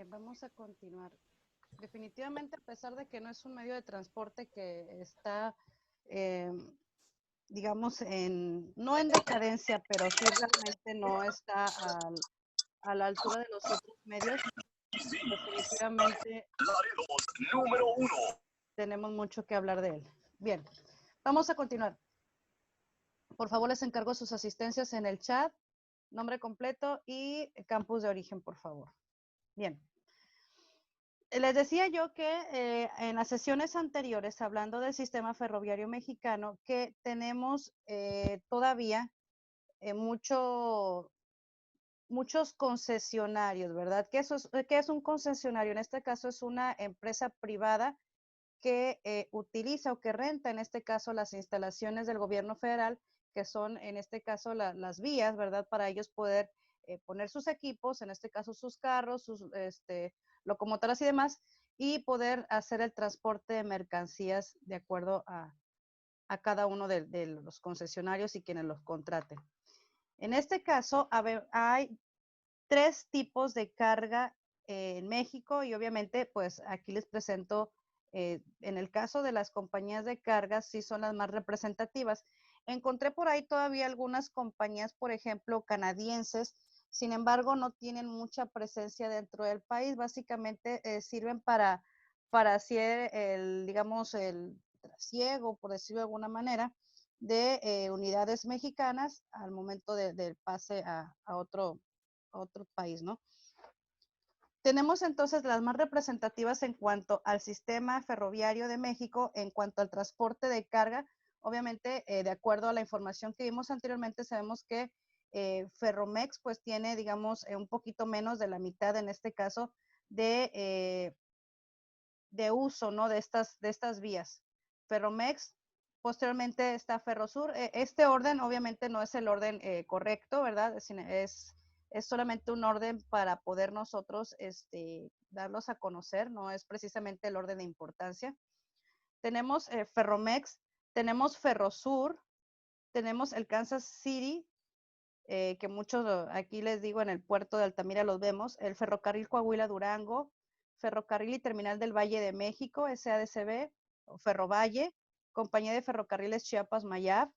Bien, vamos a continuar. Definitivamente, a pesar de que no es un medio de transporte que está, eh, digamos, no en decadencia, pero sí realmente no está a la altura de los otros medios, definitivamente Número 1. tenemos mucho que hablar de él. Bien, vamos a continuar. Por favor, les encargo sus asistencias en el chat, nombre completo y campus de origen, por favor. Bien. Les decía yo que en las sesiones anteriores, hablando del sistema ferroviario mexicano, que tenemos todavía muchos concesionarios, ¿verdad? ¿Qué es un concesionario? En este caso es una empresa privada que utiliza o que renta, en este caso, las instalaciones del gobierno federal, que son, en este caso, las vías, ¿verdad? Para ellos poder poner sus equipos, en este caso sus carros, sus locomotoras y demás, y poder hacer el transporte de mercancías de acuerdo a cada uno de los concesionarios y quienes los contraten. En este caso, hay 3 tipos de carga en México y obviamente, pues aquí les presento, en el caso de las compañías de cargas, sí son las más representativas. Encontré por ahí todavía algunas compañías, por ejemplo, canadienses, sin embargo, no tienen mucha presencia dentro del país. Básicamente sirven para hacer digamos, el trasiego, por decirlo de alguna manera, de unidades mexicanas al momento del pase a otro país, ¿no? Tenemos entonces las más representativas en cuanto al sistema ferroviario de México, en cuanto al transporte de carga. Obviamente, de acuerdo a la información que vimos anteriormente, sabemos que Ferromex pues tiene, digamos, un poquito menos de la mitad en este caso de uso, ¿no? De estas vías. Ferromex, posteriormente está Ferrosur. Este orden obviamente no es el orden correcto, ¿verdad? Es solamente un orden para poder nosotros darlos a conocer, no es precisamente el orden de importancia. Tenemos Ferromex, tenemos Ferrosur, tenemos el Kansas City, que muchos aquí les digo en el puerto de Altamira los vemos, el Ferrocarril Coahuila-Durango, Ferrocarril y Terminal del Valle de México, SADCB, Ferrovalle, Compañía de Ferrocarriles Chiapas-Mayab,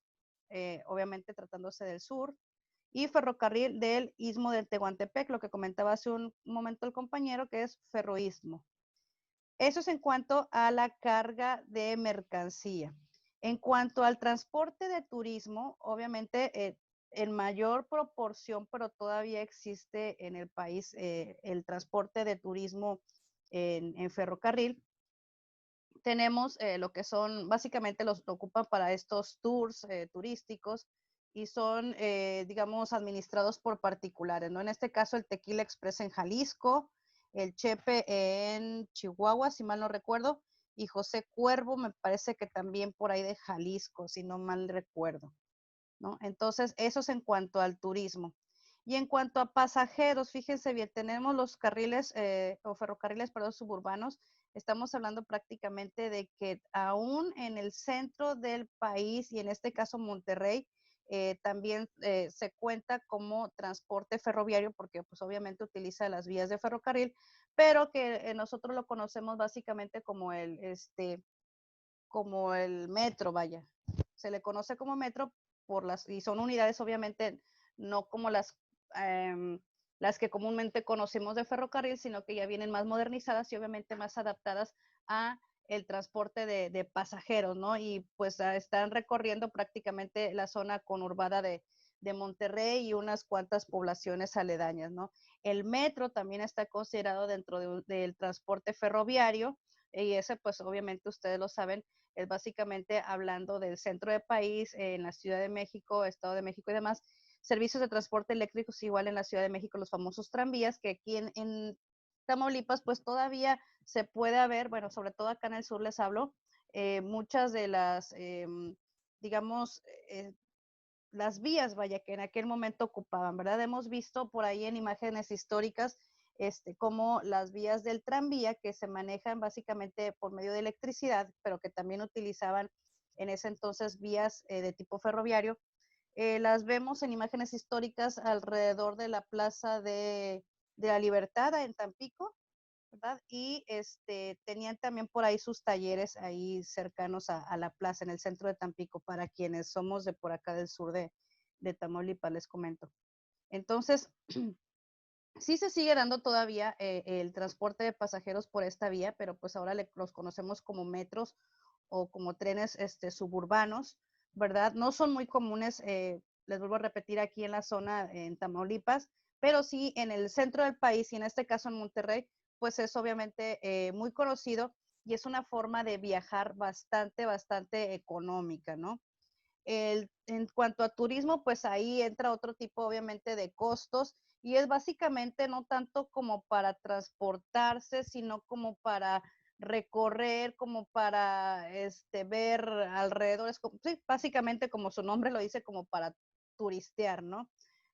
obviamente tratándose del sur, y Ferrocarril del Istmo del Tehuantepec, lo que comentaba hace un momento el compañero, que es Ferroistmo. Eso es en cuanto a la carga de mercancía. En cuanto al transporte de turismo, obviamente en mayor proporción, pero todavía existe en el país el transporte de turismo en ferrocarril. Tenemos lo que son, básicamente los ocupan para estos tours turísticos y son, digamos, administrados por particulares, ¿no? En este caso, el Tequila Express en Jalisco, el Chepe en Chihuahua, si mal no recuerdo, y José Cuervo, me parece que también por ahí de Jalisco, si no mal recuerdo, ¿no? Entonces, eso es en cuanto al turismo. Y en cuanto a pasajeros, fíjense bien, tenemos los carriles o ferrocarriles, perdón, suburbanos. Estamos hablando prácticamente de que aún en el centro del país y en este caso Monterrey, también se cuenta como transporte ferroviario porque pues obviamente utiliza las vías de ferrocarril, pero que nosotros lo conocemos básicamente como el metro, vaya. Se le conoce como metro y son unidades obviamente no como las que comúnmente conocemos de ferrocarril, sino que ya vienen más modernizadas y obviamente más adaptadas a el transporte de pasajeros, ¿no? Y pues están recorriendo prácticamente la zona conurbada de Monterrey y unas cuantas poblaciones aledañas, ¿no? El metro también está considerado dentro del transporte ferroviario y ese pues obviamente ustedes lo saben, es básicamente hablando del centro del país, en la Ciudad de México, Estado de México y demás, servicios de transporte eléctricos igual en la Ciudad de México, los famosos tranvías, que aquí en Tamaulipas pues todavía se puede ver, bueno, sobre todo acá en el sur les hablo, muchas de digamos, las vías, vaya, que en aquel momento ocupaban, ¿verdad? Hemos visto por ahí en imágenes históricas como las vías del tranvía que se manejan básicamente por medio de electricidad, pero que también utilizaban en ese entonces vías de tipo ferroviario. Las vemos en imágenes históricas alrededor de la Plaza de la Libertad en Tampico, ¿verdad? Y tenían también por ahí sus talleres ahí cercanos a la plaza, en el centro de Tampico, para quienes somos de por acá del sur de Tamaulipas, les comento. Entonces, sí se sigue dando todavía el transporte de pasajeros por esta vía, pero pues ahora los conocemos como metros o como trenes suburbanos, ¿verdad? No son muy comunes, les vuelvo a repetir, aquí en la zona, en Tamaulipas, pero sí en el centro del país y en este caso en Monterrey, pues es obviamente muy conocido y es una forma de viajar bastante, bastante económica, ¿no? En cuanto a turismo, pues ahí entra otro tipo, obviamente, de costos y es básicamente no tanto como para transportarse, sino como para recorrer, como para ver alrededor, sí, básicamente como su nombre lo dice, como para turistear, ¿no?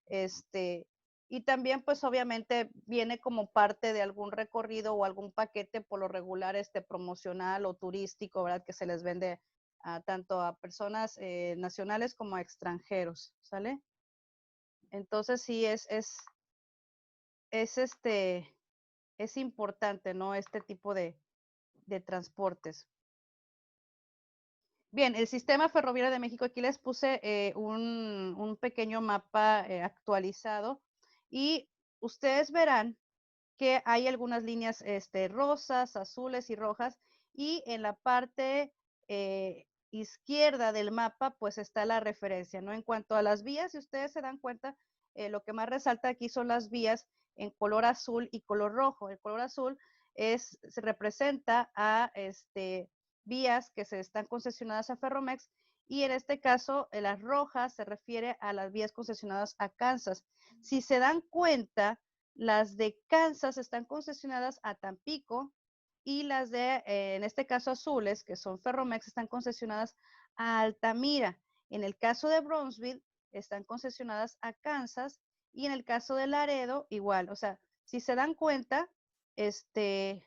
Este, y también, pues obviamente viene como parte de algún recorrido o algún paquete por lo regular promocional o turístico, ¿verdad? Que se les vende tanto a personas nacionales como a extranjeros, ¿sale? Entonces sí es es importante, ¿no? Este tipo de transportes. Bien, el sistema ferroviario de México, aquí les puse un pequeño mapa actualizado y ustedes verán que hay algunas líneas rosas, azules y rojas, y en la parte izquierda del mapa, pues está la referencia, ¿no? En cuanto a las vías, si ustedes se dan cuenta, lo que más resalta aquí son las vías en color azul y color rojo. El color azul se representa a vías que se están concesionadas a Ferromex, y en este caso, las rojas se refiere a las vías concesionadas a Kansas. Si se dan cuenta, las de Kansas están concesionadas a Tampico y las de, en este caso, azules, que son Ferromex, están concesionadas a Altamira. En el caso de Brownsville, están concesionadas a Kansas y en el caso de Laredo, igual. O sea, si se dan cuenta, en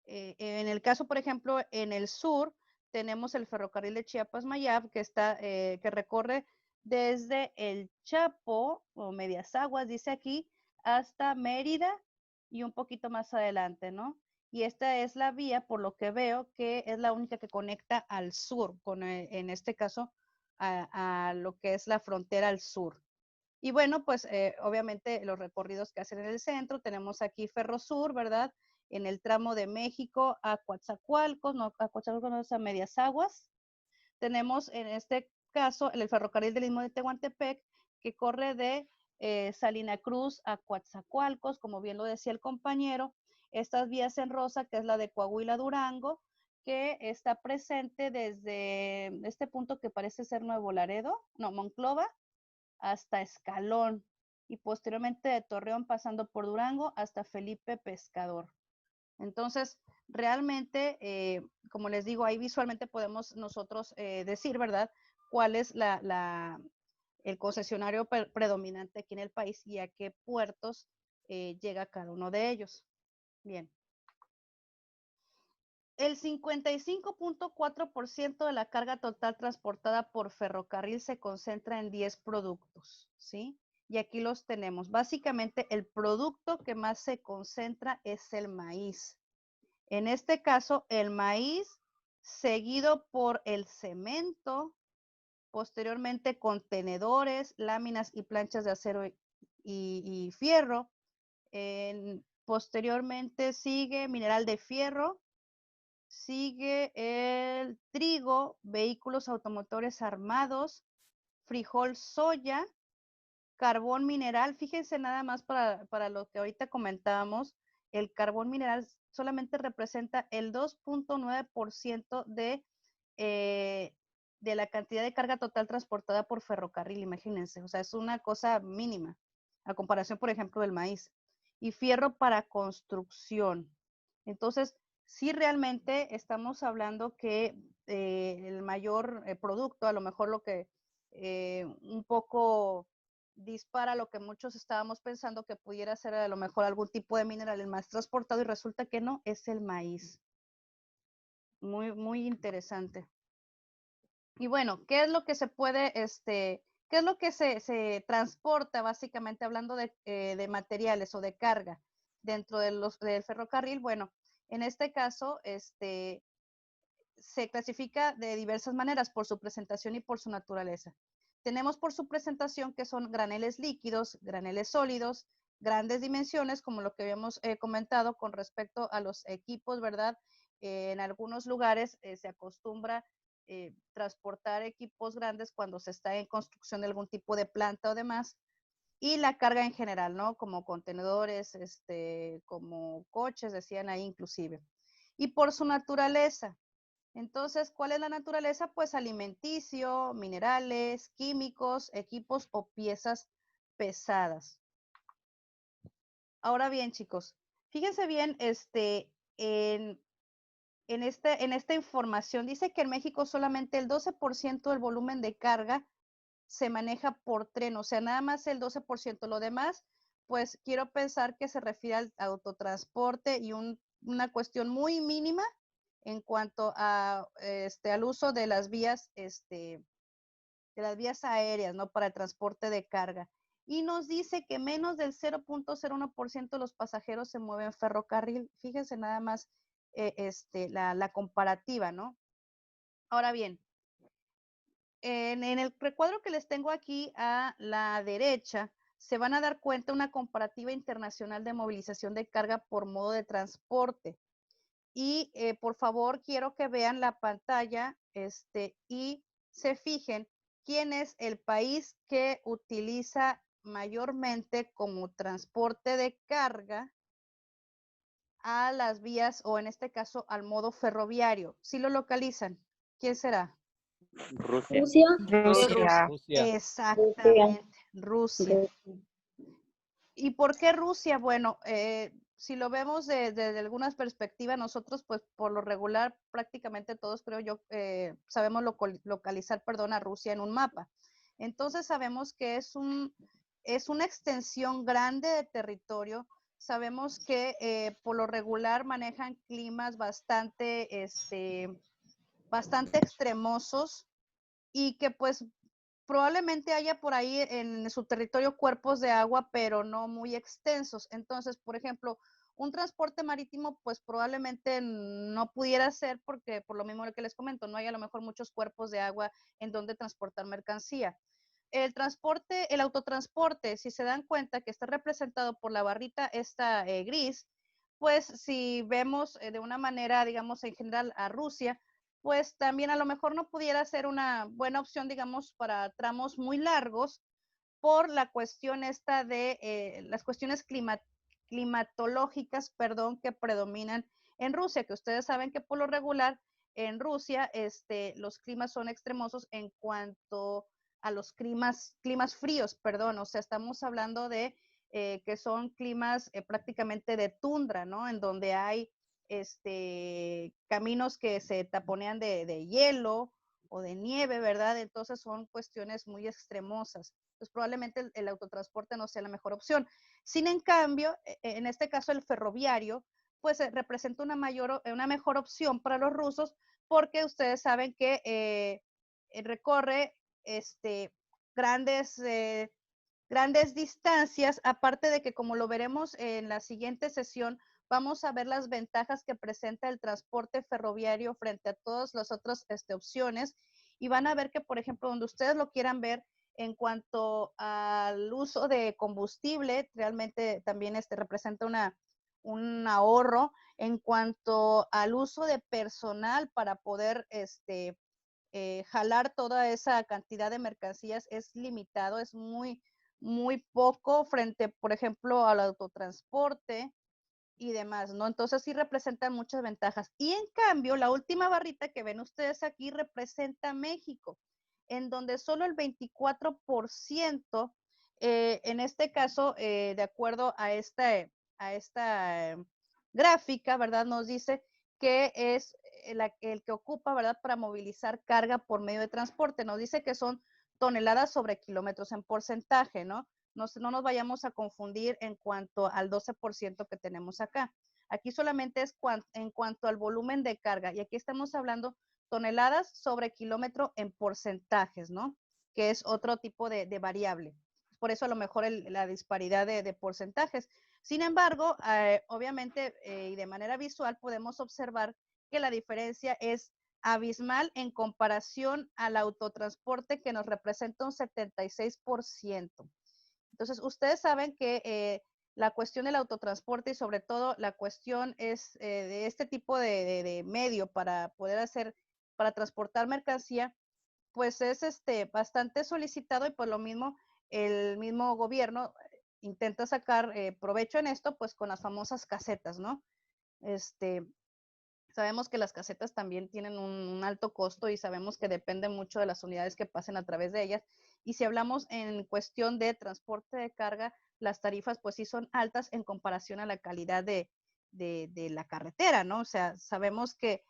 el caso, por ejemplo, en el sur, tenemos el ferrocarril de Chiapas-Mayab, que recorre desde el Chapo, o Medias Aguas, dice aquí, hasta Mérida y un poquito más adelante, ¿no? Y esta es la vía, por lo que veo, que es la única que conecta al sur, en este caso, a lo que es la frontera al sur. Y bueno, pues obviamente los recorridos que hacen en el centro, tenemos aquí Ferrosur, ¿verdad? En el tramo de México a Coatzacoalcos, no, a Coatzacoalcos no, es a Medias Aguas. Tenemos en este caso el ferrocarril del Istmo de Tehuantepec, que corre de Salina Cruz a Coatzacoalcos, como bien lo decía el compañero. Estas vías en rosa, que es la de Coahuila Durango, que está presente desde este punto que parece ser Nuevo Laredo, no, Monclova, hasta Escalón, y posteriormente de Torreón pasando por Durango hasta Felipe Pescador. Entonces, realmente, como les digo, ahí visualmente podemos nosotros decir, ¿verdad?, cuál es el concesionario predominante aquí en el país y a qué puertos llega cada uno de ellos. Bien. El 55.4% de la carga total transportada por ferrocarril se concentra en 10 productos, ¿sí? Y aquí los tenemos. Básicamente, el producto que más se concentra es el maíz. En este caso, el maíz, seguido por el cemento, posteriormente contenedores, láminas y planchas de acero y fierro. Posteriormente sigue mineral de fierro, sigue el trigo, vehículos automotores armados, frijol, soya, carbón mineral. Fíjense nada más para lo que ahorita comentábamos, el carbón mineral solamente representa el 2.9% de la cantidad de carga total transportada por ferrocarril, imagínense. O sea, es una cosa mínima a comparación, por ejemplo, del maíz. Y fierro para construcción. Entonces, sí, realmente estamos hablando que el mayor producto, a lo mejor lo que un poco dispara lo que muchos estábamos pensando que pudiera ser a lo mejor algún tipo de mineral el más transportado, y resulta que no, es el maíz. Muy, muy interesante. Y bueno, ¿qué es lo que se puede, qué es lo que se transporta básicamente hablando de materiales o de carga? dentro del ferrocarril, bueno, en este caso, se clasifica de diversas maneras por su presentación y por su naturaleza. Tenemos por su presentación que son graneles líquidos, graneles sólidos, grandes dimensiones, como lo que habíamos comentado con respecto a los equipos, ¿verdad? En algunos lugares se acostumbra transportar equipos grandes cuando se está en construcción de algún tipo de planta o demás, y la carga en general, ¿no? Como contenedores, como coches, decían ahí inclusive. Y por su naturaleza, entonces, ¿cuál es la naturaleza? Pues alimenticio, minerales, químicos, equipos o piezas pesadas. Ahora bien, chicos, fíjense bien, en esta información dice que en México solamente el 12% del volumen de carga se maneja por tren, o sea, nada más el 12%. Lo demás, pues quiero pensar que se refiere al autotransporte y una cuestión muy mínima en cuanto a, al uso de las vías aéreas, ¿no? Para el transporte de carga. Y nos dice que menos del 0.01% de los pasajeros se mueven en ferrocarril. Fíjense nada más la comparativa, ¿no? Ahora bien, en el recuadro que les tengo aquí a la derecha, se van a dar cuenta una comparativa internacional de movilización de carga por modo de transporte. Y por favor, quiero que vean la pantalla y se fijen quién es el país que utiliza mayormente como transporte de carga a las vías o en este caso al modo ferroviario. ¿Sí lo localizan? ¿Quién será? Rusia. Rusia. Exactamente, Rusia. ¿Y por qué Rusia? Bueno, si lo vemos desde algunas perspectivas, nosotros pues por lo regular prácticamente todos creo yo sabemos localizar, perdón, a Rusia en un mapa. Entonces sabemos que es una extensión grande de territorio. Sabemos que por lo regular manejan climas bastante extremosos y que pues probablemente haya por ahí en su territorio cuerpos de agua, pero no muy extensos. Entonces, por ejemplo, un transporte marítimo, pues probablemente no pudiera ser porque, por lo mismo que les comento, no hay a lo mejor muchos cuerpos de agua en donde transportar mercancía. El autotransporte, si se dan cuenta que está representado por la barrita esta gris, pues si vemos de una manera, digamos, en general a Rusia, pues también a lo mejor no pudiera ser una buena opción, digamos, para tramos muy largos por la cuestión esta de las cuestiones climatológicas, perdón, que predominan en Rusia, que ustedes saben que por lo regular en Rusia los climas son extremosos en cuanto a los climas fríos, perdón, o sea, estamos hablando de que son climas prácticamente de tundra, ¿no? En donde hay caminos que se taponean de hielo o de nieve, ¿verdad? Entonces son cuestiones muy extremosas. Entonces probablemente el autotransporte no sea la mejor opción. Sin en cambio, en este caso el ferroviario, pues representa una mejor opción para los rusos porque ustedes saben que recorre grandes, grandes distancias, aparte de que como lo veremos en la siguiente sesión, vamos a ver las ventajas que presenta el transporte ferroviario frente a todas las otras opciones y van a ver que, por ejemplo, donde ustedes lo quieran ver, en cuanto al uso de combustible, realmente también representa un ahorro. En cuanto al uso de personal para poder jalar toda esa cantidad de mercancías, es limitado, es muy, muy poco frente, por ejemplo, al autotransporte y demás, ¿no? Entonces sí representan muchas ventajas. Y en cambio, la última barrita que ven ustedes aquí representa México, en donde solo el 24%, en este caso, de acuerdo a esta gráfica, ¿verdad? Nos dice que es el que ocupa, ¿verdad? Para movilizar carga por medio de transporte. Nos dice que son toneladas sobre kilómetros en porcentaje, ¿no? No nos vayamos a confundir en cuanto al 12% que tenemos acá. Aquí solamente es en cuanto al volumen de carga y aquí estamos hablando toneladas sobre kilómetro en porcentajes, ¿no? Que es otro tipo de variable. Por eso a lo mejor la disparidad de porcentajes. Sin embargo, obviamente y de manera visual podemos observar que la diferencia es abismal en comparación al autotransporte que nos representa un 76%. Entonces, ustedes saben que la cuestión del autotransporte y sobre todo la cuestión es de este tipo de medio para poder para transportar mercancía, pues es bastante solicitado y por lo mismo el mismo gobierno intenta sacar provecho en esto, pues con las famosas casetas, ¿no? Sabemos que las casetas también tienen un alto costo y sabemos que depende mucho de las unidades que pasen a través de ellas. Y si hablamos en cuestión de transporte de carga, las tarifas pues sí son altas en comparación a la calidad de la carretera, ¿no? O sea, sabemos que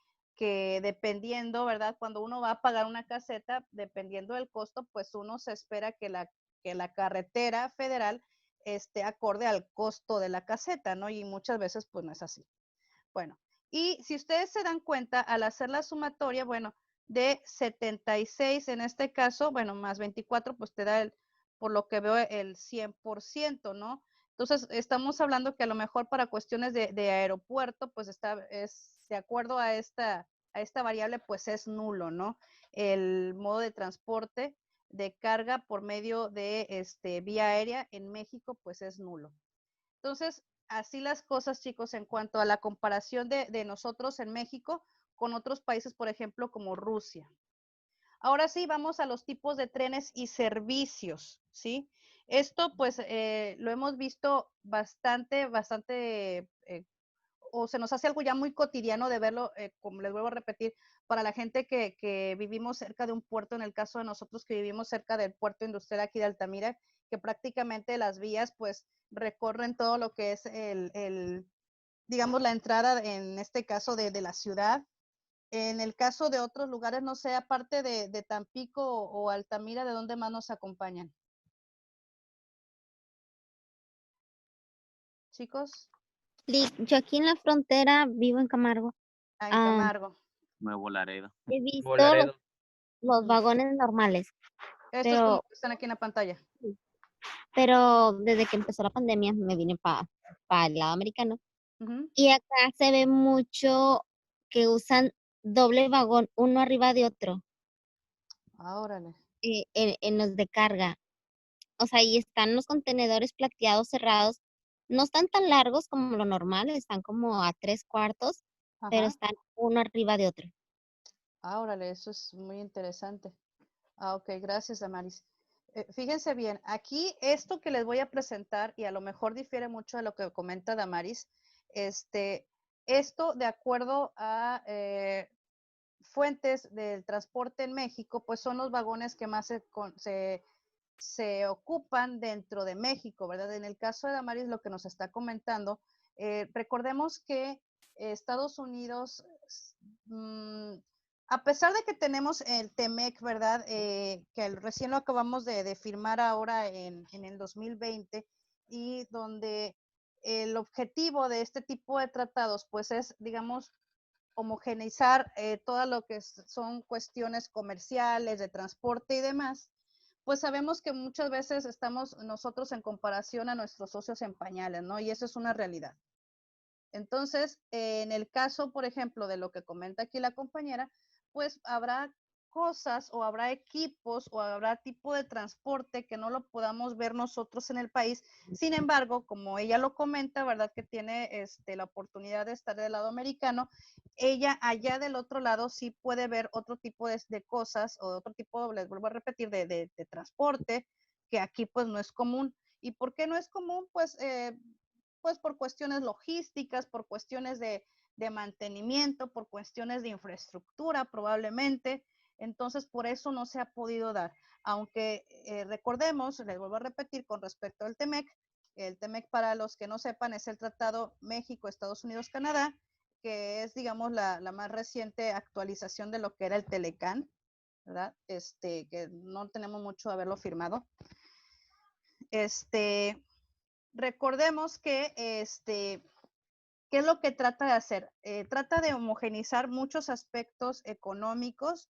dependiendo, ¿verdad? Cuando uno va a pagar una caseta, dependiendo del costo, pues uno se espera que la carretera federal esté acorde al costo de la caseta, ¿no? Y muchas veces pues no es así. Bueno, y si ustedes se dan cuenta, al hacer la sumatoria, bueno, de 76 en este caso, bueno, más 24, pues te da por lo que veo, el 100%, ¿no? Entonces, estamos hablando que a lo mejor para cuestiones de aeropuerto, pues es de acuerdo a esta variable, pues es nulo, ¿no? El modo de transporte de carga por medio de vía aérea en México, pues es nulo. Entonces, así las cosas, chicos, en cuanto a la comparación de nosotros en México con otros países, por ejemplo, como Rusia. Ahora sí, vamos a los tipos de trenes y servicios, ¿sí? Esto, pues, lo hemos visto bastante, o se nos hace algo ya muy cotidiano de verlo, como les vuelvo a repetir, para la gente que vivimos cerca de un puerto, en el caso de nosotros que vivimos cerca del puerto industrial aquí de Altamira, que prácticamente las vías pues recorren todo lo que es digamos, la entrada en este caso de la ciudad. En el caso de otros lugares, no sé, aparte de Tampico o Altamira, ¿de dónde más nos acompañan? Chicos, Yo aquí en la frontera vivo en Camargo. en Ah, Camargo. Nuevo Laredo. he Nuevo visto Laredo. los vagones normales, Estos como pero, que están aquí en la pantalla. pero desde que empezó la pandemia me vine para el lado americano. Ujú. Y acá se ve mucho que usan doble vagón, uno arriba de otro, Órale. en los de carga. O sea, y están los contenedores plateados cerrados. No están tan largos como lo normal, están como a 3/4, pero Ajá. están uno arriba de otro. Órale, eso es muy interesante. Ok, gracias, Damaris. Fíjense bien, aquí esto que les voy a presentar, y a lo mejor difiere mucho de lo que comenta Damaris, esto de acuerdo a fuentes del transporte en México, pues son los vagones que más se ocupan dentro de México, ¿verdad? En el caso de Damaris, lo que nos está comentando, recordemos que Estados Unidos, mm, a pesar de que tenemos el TEMEC, ¿verdad? Que recién lo acabamos de firmar ahora en el 2020 y donde el objetivo de este tipo de tratados, pues es, digamos, homogeneizar todo lo que son cuestiones comerciales, de transporte y demás, pues sabemos que muchas veces estamos nosotros en comparación a nuestros socios en pañales, ¿no? Y eso es una realidad. Entonces, en el caso, por ejemplo, de lo que comenta aquí la compañera, pues habrá cosas o habrá equipos o habrá tipo de transporte que no lo podamos ver nosotros en el país. Sin embargo, como ella lo comenta, ¿verdad? Que tiene la oportunidad de estar del lado americano, ella allá del otro lado sí puede ver otro tipo de cosas o otro tipo, les vuelvo a repetir, de transporte que aquí pues no es común. ¿Y por qué no es común? Pues por cuestiones logísticas, por cuestiones de mantenimiento, por cuestiones de infraestructura probablemente. Entonces, por eso no se ha podido dar. Aunque recordemos, les vuelvo a repetir con respecto al TEMEC, el TEMEC para los que no sepan es el Tratado México, Estados Unidos, Canadá, que es, digamos, la más reciente actualización de lo que era el Telecán, ¿verdad? Que no tenemos mucho de haberlo firmado. Recordemos que ¿qué es lo que trata de hacer? Trata de homogenizar muchos aspectos económicos,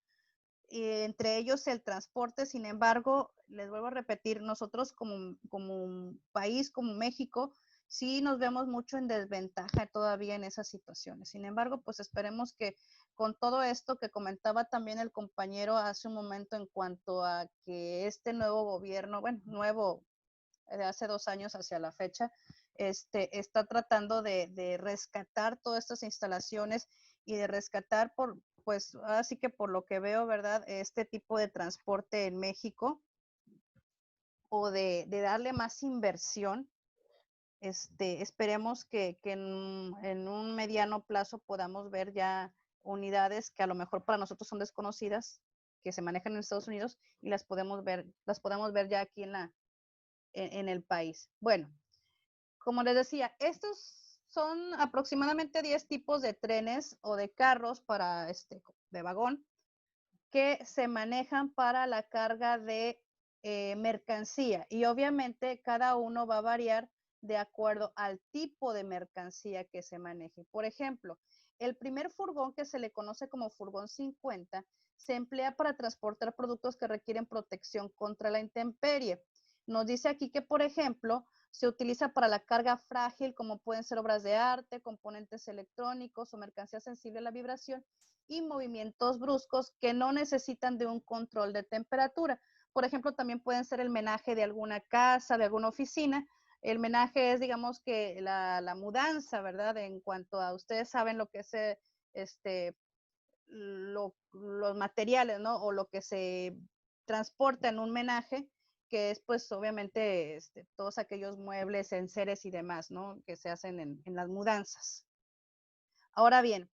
entre ellos el transporte. Sin embargo, les vuelvo a repetir, nosotros como un país, como México, sí nos vemos mucho en desventaja todavía en esas situaciones. Sin embargo, pues esperemos que con todo esto que comentaba también el compañero hace un momento en cuanto a que este nuevo gobierno, bueno, nuevo de hace 2 años hacia la fecha, está tratando de rescatar todas estas instalaciones y de rescatar pues así que por lo que veo, ¿verdad? Este tipo de transporte en México o de darle más inversión. Esperemos que en un mediano plazo podamos ver ya unidades que a lo mejor para nosotros son desconocidas, que se manejan en Estados Unidos y las podemos ver ya aquí en el país. Bueno, como les decía, estos son aproximadamente 10 tipos de trenes o de carros de vagón que se manejan para la carga de mercancía y obviamente cada uno va a variar de acuerdo al tipo de mercancía que se maneje. Por ejemplo, el primer furgón, que se le conoce como furgón 50, se emplea para transportar productos que requieren protección contra la intemperie. Nos dice aquí que, por ejemplo, se utiliza para la carga frágil, como pueden ser obras de arte, componentes electrónicos o mercancía sensible a la vibración y movimientos bruscos que no necesitan de un control de temperatura. Por ejemplo, también pueden ser el menaje de alguna casa, de alguna oficina. El menaje es, digamos, que la mudanza, ¿verdad? En cuanto a, ustedes saben lo que es los materiales, ¿no? O lo que se transporta en un menaje, que es pues obviamente todos aquellos muebles, enseres y demás, ¿no? Que se hacen en las mudanzas. Ahora bien,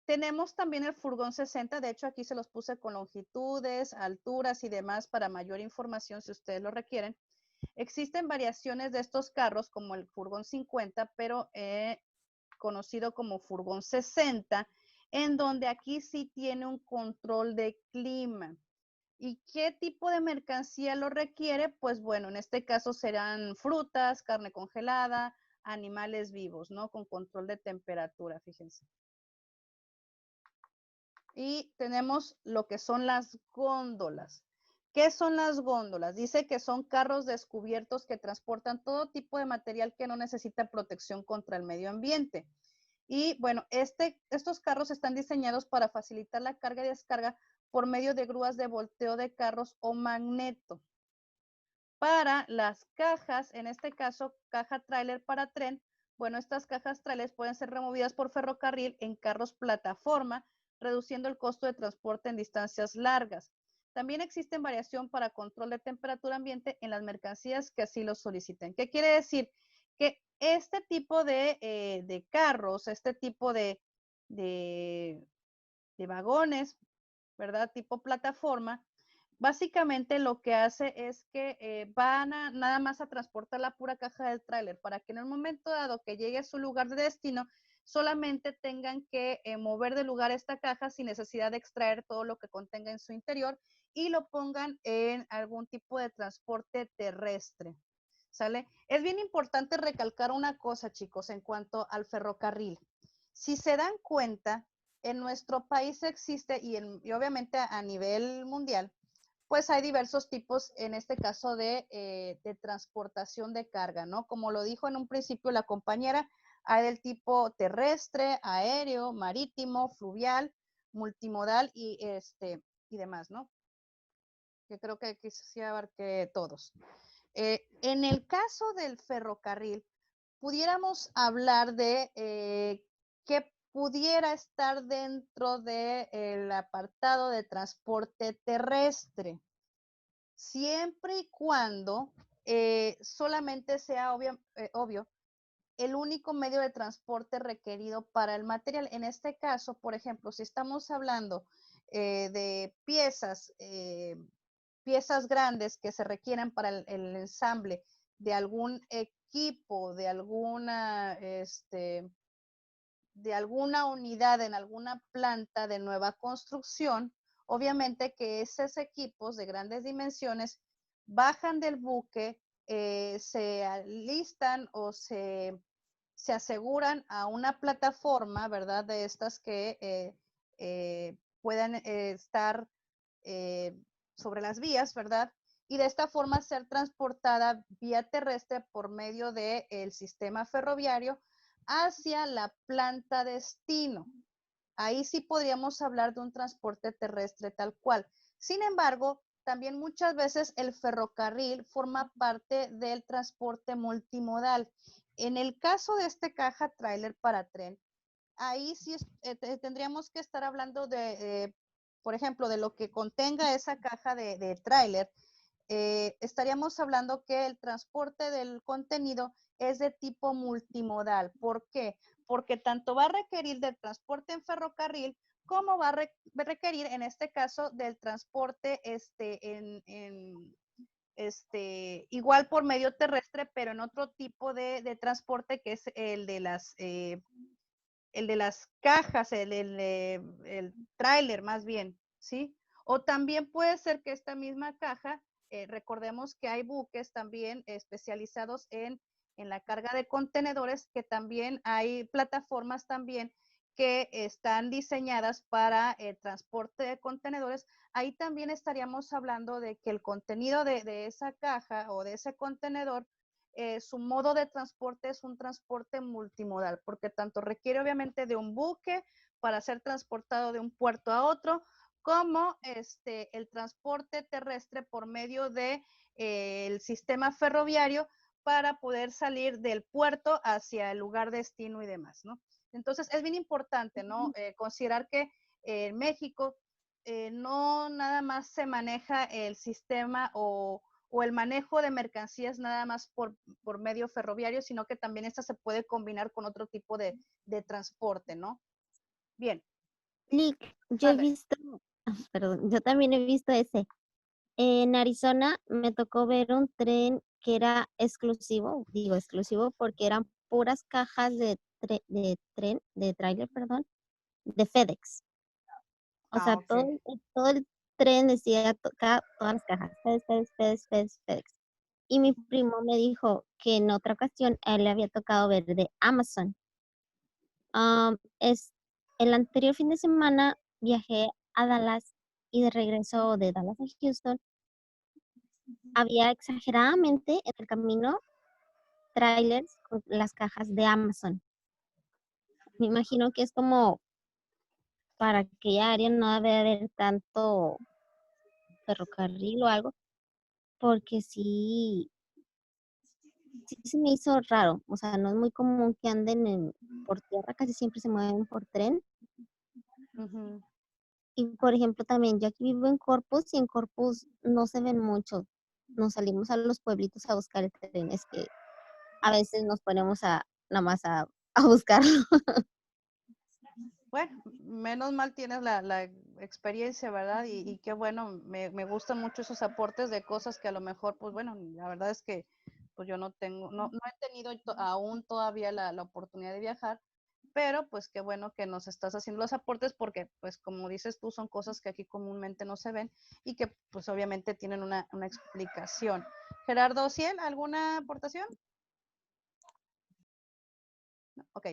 tenemos también el furgón 60, de hecho aquí se los puse con longitudes, alturas y demás para mayor información si ustedes lo requieren. Existen variaciones de estos carros como el furgón 50, pero conocido como furgón 60, en donde aquí sí tiene un control de clima. ¿Y qué tipo de mercancía lo requiere? Pues bueno, en este caso serán frutas, carne congelada, animales vivos, ¿no? Con control de temperatura, fíjense. Y tenemos lo que son las góndolas. ¿Qué son las góndolas? Dice que son carros descubiertos que transportan todo tipo de material que no necesita protección contra el medio ambiente. Y bueno, estos carros están diseñados para facilitar la carga y descarga por medio de grúas de volteo de carros o magneto. Para las cajas, en este caso, caja tráiler para tren, bueno, estas cajas tráiler pueden ser removidas por ferrocarril en carros plataforma, reduciendo el costo de transporte en distancias largas. También existen variación para control de temperatura ambiente en las mercancías que así lo soliciten. ¿Qué quiere decir? Que este tipo de carros, este tipo de vagones, ¿verdad? Tipo plataforma, básicamente lo que hace es que van nada más a transportar la pura caja del tráiler para que en el momento dado que llegue a su lugar de destino, solamente tengan que mover de lugar esta caja sin necesidad de extraer todo lo que contenga en su interior y lo pongan en algún tipo de transporte terrestre. ¿Sale? Es bien importante recalcar una cosa, chicos, en cuanto al ferrocarril. Si se dan cuenta, en nuestro país existe, y obviamente a nivel mundial, pues hay diversos tipos, en este caso, de transportación de carga, ¿no? Como lo dijo en un principio la compañera, hay del tipo terrestre, aéreo, marítimo, fluvial, multimodal y demás, ¿no? Que creo que aquí sí abarqué todos. En el caso del ferrocarril, pudiéramos hablar de qué pudiera estar dentro del apartado de transporte terrestre, siempre y cuando solamente sea obvio el único medio de transporte requerido para el material. En este caso, por ejemplo, si estamos hablando de piezas grandes que se requieren para el ensamble de algún equipo, de alguna unidad en alguna planta de nueva construcción, obviamente que esos equipos de grandes dimensiones bajan del buque, se alistan o se aseguran a una plataforma, ¿verdad? De estas que puedan estar sobre las vías, ¿verdad? y de esta forma ser transportada vía terrestre por medio del sistema ferroviario hacia la planta destino. Ahí sí podríamos hablar de un transporte terrestre tal cual. Sin embargo, también muchas veces el ferrocarril forma parte del transporte multimodal. En el caso de este caja tráiler para tren, ahí sí tendríamos que estar hablando de, por ejemplo, de lo que contenga esa caja de tráiler. Estaríamos hablando que el transporte del contenido es de tipo multimodal. ¿Por qué? Porque tanto va a requerir del transporte en ferrocarril como va a requerir, en este caso, del transporte igual por medio terrestre, pero en otro tipo de transporte que es el de las cajas, el tráiler más bien, ¿sí? O también puede ser que esta misma caja, recordemos que hay buques también especializados en la carga de contenedores, que también hay plataformas también que están diseñadas para el transporte de contenedores. Ahí también estaríamos hablando de que el contenido de esa caja o de ese contenedor, su modo de transporte es un transporte multimodal, porque tanto requiere obviamente de un buque para ser transportado de un puerto a otro, como el transporte terrestre por medio de el sistema ferroviario para poder salir del puerto hacia el lugar destino y demás, ¿no? Entonces es bien importante, ¿no? Considerar que en México no nada más se maneja el sistema o el manejo de mercancías nada más por medio ferroviario, sino que también esta se puede combinar con otro tipo de transporte, ¿no? Bien. Lick, yo he Mande. visto, perdón, yo también he visto ese. En Arizona me tocó ver un tren que era exclusivo, digo exclusivo porque eran puras cajas de tren, de tráiler, perdón, de FedEx. O sea, Ok. todo el tren decía todas las cajas, FedEx, FedEx, FedEx, FedEx, FedEx. Y mi primo me dijo que en otra ocasión a él le había tocado ver de Amazon. Es el anterior fin de semana viajé a Dallas y de regreso de Dallas a Houston había exageradamente en el camino trailers con las cajas de Amazon. Me imagino que es como para aquella área no debe haber tanto ferrocarril o algo, porque sí se me hizo raro. O sea, no es muy común que anden por tierra, casi siempre se mueven por tren. Ujú. Y por ejemplo, también yo aquí vivo en Corpus y en Corpus no se ven mucho. Nos salimos a los pueblitos a buscar el tren. Es que a veces nos ponemos nada más a buscarlo. Bueno, menos mal tienes la experiencia, ¿verdad? Y qué bueno, me gustan mucho esos aportes de cosas que a lo mejor, pues bueno, la verdad es que pues yo no tengo, no he tenido aún todavía la oportunidad de viajar, pero pues qué bueno que nos estás haciendo los aportes porque pues como dices tú, son cosas que aquí comúnmente no se ven y que pues obviamente tienen una explicación. Gerardo Ciel, ¿alguna aportación? Ok,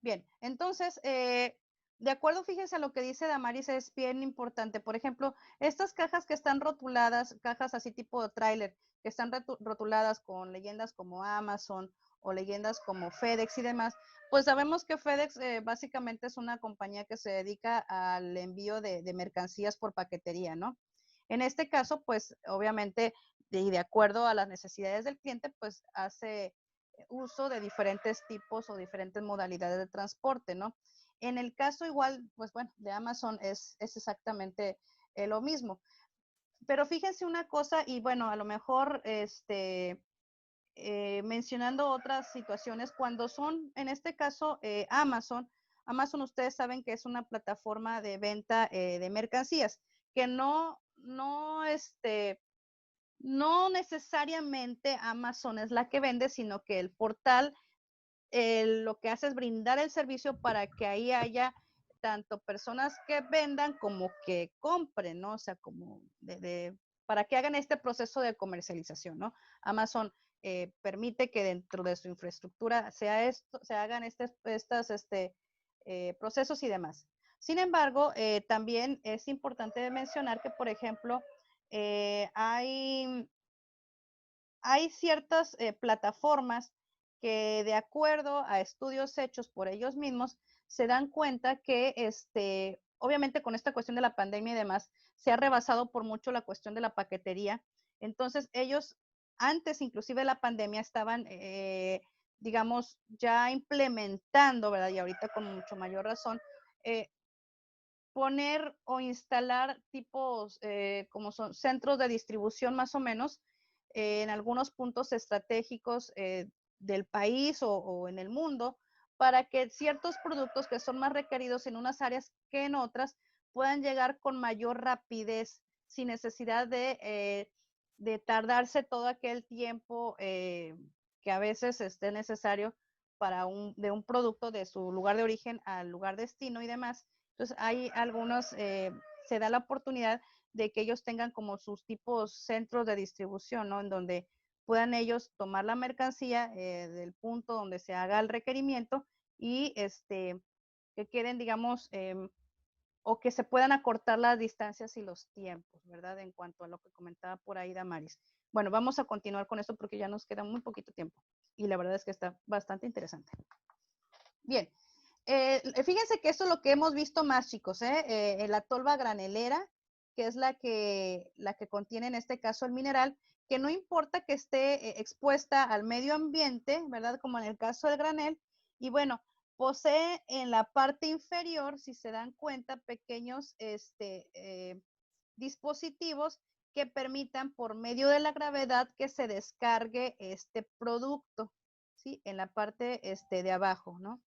bien. Entonces, de acuerdo, fíjense a lo que dice Damaris, es bien importante. Por ejemplo, estas cajas que están rotuladas, cajas así tipo tráiler, que están rotuladas con leyendas como Amazon o leyendas como FedEx y demás, pues sabemos que FedEx básicamente es una compañía que se dedica al envío de mercancías por paquetería, ¿no? En este caso, pues obviamente, de acuerdo a las necesidades del cliente, pues hace uso de diferentes tipos o diferentes modalidades de transporte, ¿no? En el caso igual, pues bueno, de Amazon es exactamente lo mismo. Pero fíjense una cosa, y bueno, a lo mejor mencionando otras situaciones, cuando son, en este caso, Amazon ustedes saben que es una plataforma de venta de mercancías, que no necesariamente Amazon es la que vende, sino que el portal lo que hace es brindar el servicio para que ahí haya tanto personas que vendan como que compren, ¿no? O sea, como para que hagan este proceso de comercialización, ¿no? Amazon permite que dentro de su infraestructura se hagan procesos y demás. Sin embargo, también es importante mencionar que, por ejemplo, hay hay ciertas plataformas que de acuerdo a estudios hechos por ellos mismos, se dan cuenta que obviamente con esta cuestión de la pandemia y demás, se ha rebasado por mucho la cuestión de la paquetería. Entonces ellos, antes inclusive de la pandemia, estaban, digamos, ya implementando, ¿verdad? Y ahorita con mucho mayor razón, poner o instalar tipos como son centros de distribución más o menos en algunos puntos estratégicos del país o en el mundo para que ciertos productos que son más requeridos en unas áreas que en otras puedan llegar con mayor rapidez sin necesidad de tardarse todo aquel tiempo que a veces esté necesario para de un producto de su lugar de origen al lugar destino y demás. Entonces, hay algunos, se da la oportunidad de que ellos tengan como sus tipos centros de distribución, ¿no? En donde puedan ellos tomar la mercancía del punto donde se haga el requerimiento y que queden, digamos, o que se puedan acortar las distancias y los tiempos, ¿verdad? En cuanto a lo que comentaba por ahí Damaris. Bueno, vamos a continuar con esto porque ya nos queda muy poquito tiempo y la verdad es que está bastante interesante. Bien, fíjense que esto es lo que hemos visto más, chicos, la tolva granelera, que es la que contiene en este caso el mineral, que no importa que esté expuesta al medio ambiente, ¿verdad? Como en el caso del granel, y bueno, posee en la parte inferior, si se dan cuenta, pequeños dispositivos que permitan por medio de la gravedad que se descargue este producto, ¿sí? En la parte de abajo, ¿no?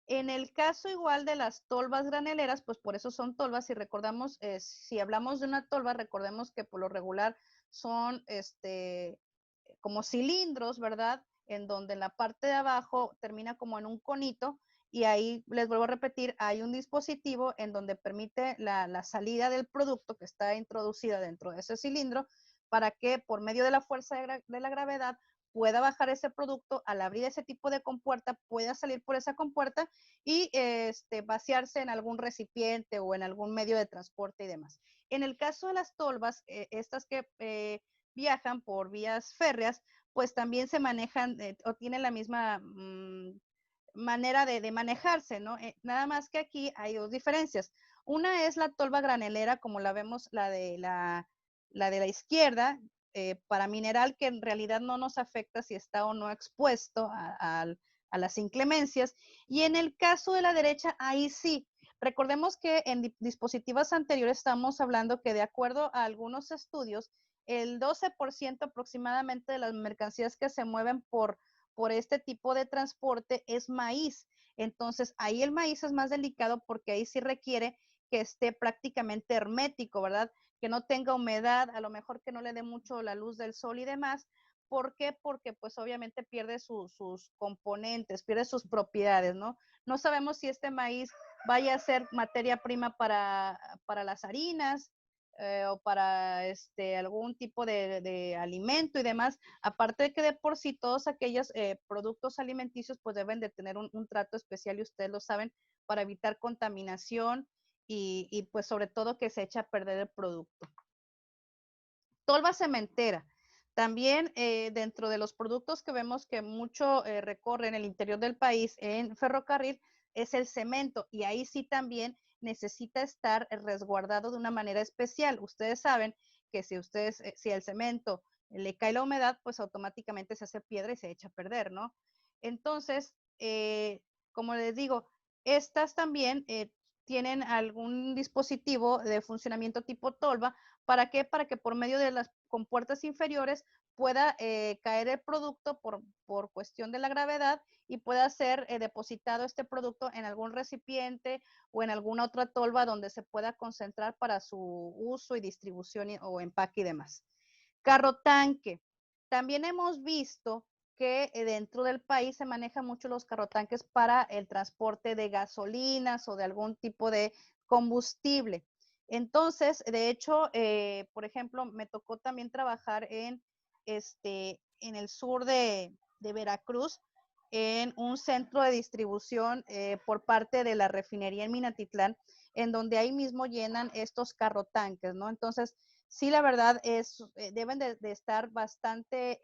En el caso igual de las tolvas graneleras, pues por eso son tolvas. Si recordamos, si hablamos de una tolva, recordemos que por lo regular son como cilindros, ¿verdad? En donde en la parte de abajo termina como en un conito y ahí les vuelvo a repetir, hay un dispositivo en donde permite la salida del producto que está introducida dentro de ese cilindro para que por medio de la fuerza de la gravedad pueda bajar ese producto, al abrir ese tipo de compuerta, pueda salir por esa compuerta y vaciarse en algún recipiente o en algún medio de transporte y demás. En el caso de las tolvas, estas que viajan por vías férreas, pues también se manejan o tienen la misma manera de manejarse, ¿no? Nada más que aquí hay dos diferencias. Una es la tolva granelera, como la vemos, la de la izquierda, para mineral, que en realidad no nos afecta si está o no expuesto a las inclemencias. Y en el caso de la derecha, ahí sí. Recordemos que en dispositivos anteriores estamos hablando que de acuerdo a algunos estudios, el 12% aproximadamente de las mercancías que se mueven por este tipo de transporte es maíz. Entonces, ahí el maíz es más delicado porque ahí sí requiere que esté prácticamente hermético, ¿verdad? Que no tenga humedad, a lo mejor que no le dé mucho la luz del sol y demás. ¿Por qué? Porque pues obviamente pierde sus componentes, pierde sus propiedades, ¿no? No sabemos si este maíz vaya a ser materia prima para las harinas, o para algún tipo de alimento y demás, aparte de que de por sí todos aquellos productos alimenticios pues deben de tener un trato especial y ustedes lo saben para evitar contaminación y pues sobre todo que se echa a perder el producto. Tolva cementera. También dentro de los productos que vemos que mucho recorre en el interior del país en ferrocarril es el cemento y ahí sí también necesita estar resguardado de una manera especial. Ustedes saben que si el cemento le cae la humedad, pues automáticamente se hace piedra y se echa a perder, ¿no? Entonces, como les digo, estas también tienen algún dispositivo de funcionamiento tipo tolva. ¿Para qué? Para que por medio de las compuertas inferiores pueda caer el producto por cuestión de la gravedad y pueda ser depositado este producto en algún recipiente o en alguna otra tolva donde se pueda concentrar para su uso y distribución o empaque y demás. Carro tanque. También hemos visto que dentro del país se manejan mucho los carrotanques para el transporte de gasolinas o de algún tipo de combustible. Entonces, de hecho, por ejemplo, me tocó también trabajar en el sur de Veracruz, en un centro de distribución por parte de la refinería en Minatitlán, en donde ahí mismo llenan estos carrotanques, ¿no? Entonces, sí, la verdad deben de estar bastante,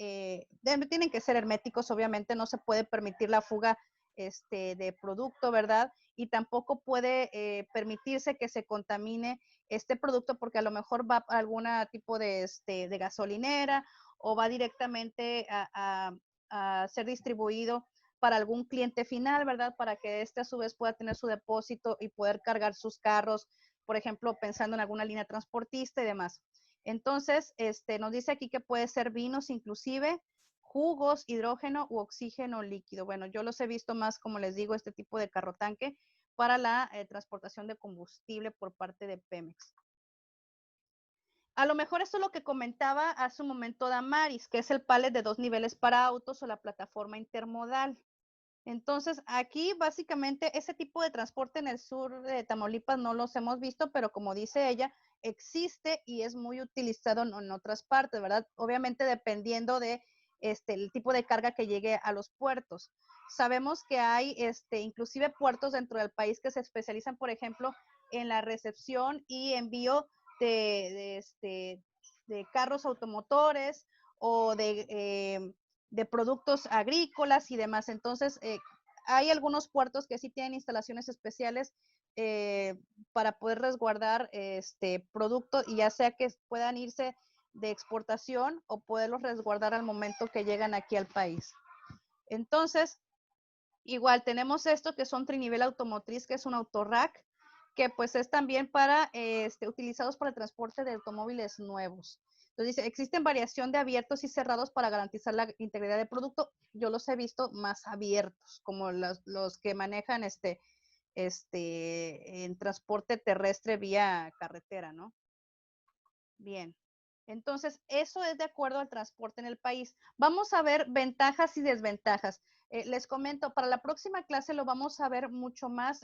tienen que ser herméticos, obviamente, no se puede permitir la fuga de producto, ¿verdad? Y tampoco puede permitirse que se contamine este producto porque a lo mejor va a algún tipo de gasolinera o va directamente a ser distribuido para algún cliente final, ¿verdad? Para que a su vez pueda tener su depósito y poder cargar sus carros, por ejemplo, pensando en alguna línea transportista y demás. Entonces, nos dice aquí que puede ser vinos inclusive, jugos, hidrógeno u oxígeno líquido. Bueno, yo los he visto más, como les digo, este tipo de carro tanque para la transportación de combustible por parte de Pemex. A lo mejor esto es lo que comentaba hace un momento Damaris, que es el pallet de 2 niveles para autos o la plataforma intermodal. Entonces, aquí básicamente ese tipo de transporte en el sur de Tamaulipas no los hemos visto, pero como dice ella, existe y es muy utilizado en otras partes, ¿verdad? Obviamente dependiendo de el tipo de carga que llegue a los puertos. Sabemos que hay inclusive puertos dentro del país que se especializan, por ejemplo, en la recepción y envío de carros automotores o de productos agrícolas y demás. Entonces, hay algunos puertos que sí tienen instalaciones especiales para poder resguardar producto y ya sea que puedan irse de exportación o poderlos resguardar al momento que llegan aquí al país. Entonces, igual tenemos esto que son trinivel automotriz, que es un autorrack, que pues es también para utilizados para el transporte de automóviles nuevos. Entonces dice, existen variación de abiertos y cerrados para garantizar la integridad del producto. Yo los he visto más abiertos, como los que manejan en transporte terrestre vía carretera, ¿no? Bien. Entonces, eso es de acuerdo al transporte en el país. Vamos a ver ventajas y desventajas. Les comento, para la próxima clase lo vamos a ver mucho más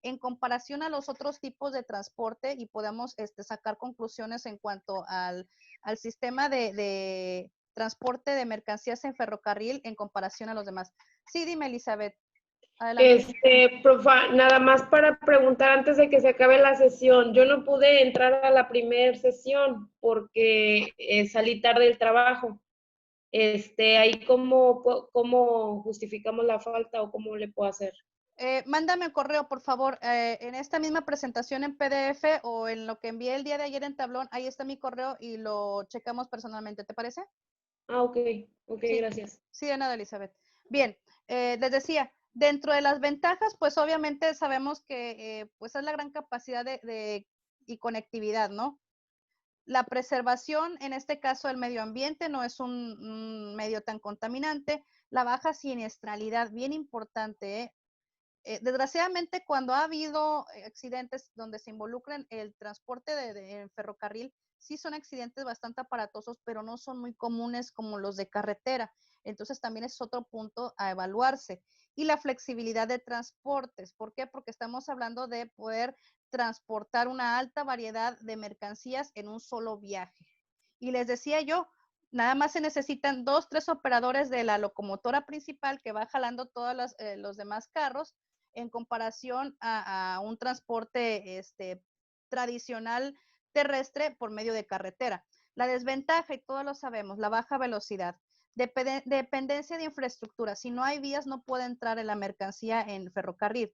en comparación a los otros tipos de transporte y podamos sacar conclusiones en cuanto al sistema de transporte de mercancías en ferrocarril en comparación a los demás. Sí, dime, Elizabeth. Adelante. Profa, nada más para preguntar antes de que se acabe la sesión. Yo no pude entrar a la primera sesión porque salí tarde del trabajo. Ahí cómo justificamos la falta o cómo le puedo hacer. Mándame un correo, por favor, en esta misma presentación en PDF o en lo que envié el día de ayer en tablón, ahí está mi correo y lo checamos personalmente, ¿te parece? Ah, ok, Sí, gracias. sí, de nada, Elizabeth. Bien, les decía, dentro de las ventajas, pues obviamente sabemos que pues es la gran capacidad y conectividad, ¿no? La preservación, en este caso el medio ambiente, no es un medio tan contaminante. La baja siniestralidad, bien importante, ¿eh? Desgraciadamente, cuando ha habido accidentes donde se involucran el transporte de ferrocarril, sí son accidentes bastante aparatosos, pero no son muy comunes como los de carretera. Entonces, también es otro punto a evaluarse. Y la flexibilidad de transportes. ¿Por qué? Porque estamos hablando de poder transportar una alta variedad de mercancías en un solo viaje. Y les decía yo, nada más se necesitan 2, 3 operadores de la locomotora principal que va jalando todos los demás carros en comparación a un transporte tradicional terrestre por medio de carretera. La desventaja, y todos lo sabemos, la baja velocidad. Dependencia de infraestructura. Si no hay vías, no puede entrar en la mercancía en ferrocarril.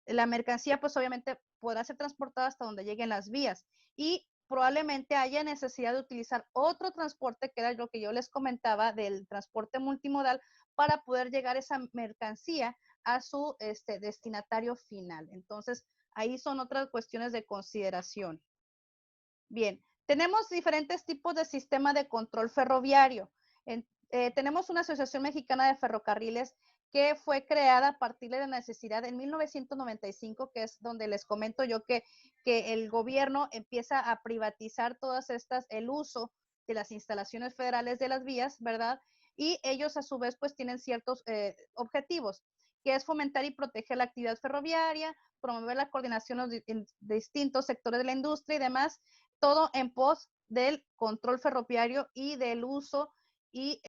La mercancía, pues obviamente, podrá ser transportada hasta donde lleguen las vías. Y probablemente haya necesidad de utilizar otro transporte, que era lo que yo les comentaba del transporte multimodal, para poder llegar esa mercancía a su destinatario final. Entonces, ahí son otras cuestiones de consideración. Bien, tenemos diferentes tipos de sistema de control ferroviario. Tenemos una Asociación Mexicana de Ferrocarriles que fue creada a partir de la necesidad en 1995, que es donde les comento yo que el gobierno empieza a privatizar todas estas, el uso de las instalaciones federales de las vías, ¿verdad? Y ellos a su vez pues tienen ciertos objetivos, que es fomentar y proteger la actividad ferroviaria, promover la coordinación en distintos sectores de la industria y demás, todo en pos del control ferroviario y del uso y